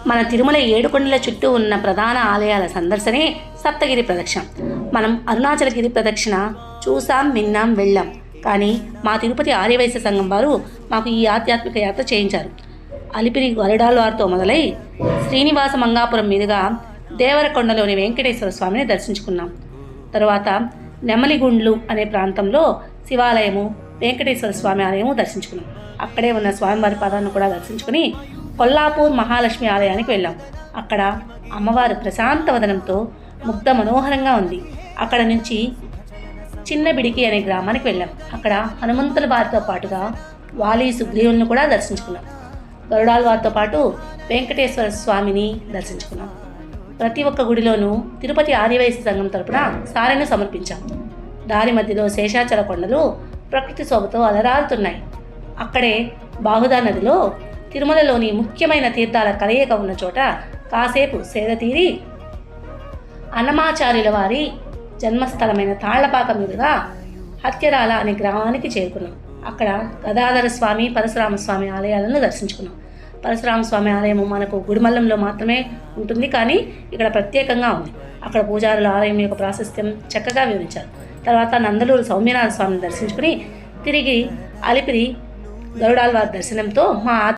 మన తిరుమల ఏడుకొండల చుట్టూ ఉన్న ప్రధాన ఆలయాల సందర్శనే సప్తగిరి ప్రదక్షిణ. మనం అరుణాచల గిరి ప్రదక్షిణ చూసాం, విన్నాం, వెళ్ళాం. కానీ మా తిరుపతి ఆర్యవైశ్య సంఘం వారు మాకు ఈ ఆధ్యాత్మిక యాత్ర చేయించారు. అలిపిరి గరుడాళ్వారితో మొదలై శ్రీనివాస మంగాపురం మీదుగా దేవరకొండలోని వెంకటేశ్వర స్వామిని దర్శించుకున్నాం. తరువాత నెమలిగుండ్లు అనే ప్రాంతంలో శివాలయము, వెంకటేశ్వర స్వామి ఆలయము దర్శించుకున్నాం. అక్కడే ఉన్న స్వామివారి పాదాలను కూడా దర్శించుకుని కొల్లాపూర్ మహాలక్ష్మి ఆలయానికి వెళ్ళాం. అక్కడ అమ్మవారు ప్రశాంత వదనంతో ముగ్ధ మనోహరంగా ఉంది. అక్కడ నుంచి చిన్నబిడికి అనే గ్రామానికి వెళ్ళాం. అక్కడ హనుమంతుల వారితో పాటుగా వాలి సుగ్రీవులను కూడా దర్శించుకున్నాం. గరుడాళ్వారితో పాటు వెంకటేశ్వర స్వామిని దర్శించుకున్నాం. ప్రతి ఒక్క గుడిలోనూ తిరుపతి ఆర్యవైశ్య సంఘం తరపున సారెను సమర్పించాం. దారి మధ్యలో శేషాచల కొండలు ప్రకృతి శోభతో అలరారుతున్నాయి. అక్కడే బాహుదా నదిలో తిరుమలలోని ముఖ్యమైన తీర్థాల కలయిక ఉన్న చోట కాసేపు సేద తీరి అన్నమాచార్యుల వారి జన్మస్థలమైన తాళ్లపాక మీదుగా హత్యరాల అనే గ్రామానికి చేరుకున్నాం. అక్కడ గదాధర స్వామి, పరశురామస్వామి ఆలయాలను దర్శించుకున్నాం. పరశురామస్వామి ఆలయం మనకు గుడిమల్లంలో మాత్రమే ఉంటుంది, కానీ ఇక్కడ ప్రత్యేకంగా ఉంది. అక్కడ పూజారుల ఆలయం యొక్క ప్రాశస్త్యం చక్కగా వివరించారు. తర్వాత నందలూరు సౌమ్యనాథ స్వామిని దర్శించుకుని తిరిగి అలిపిరి గరుడాళ్వారి దర్శనంతో మా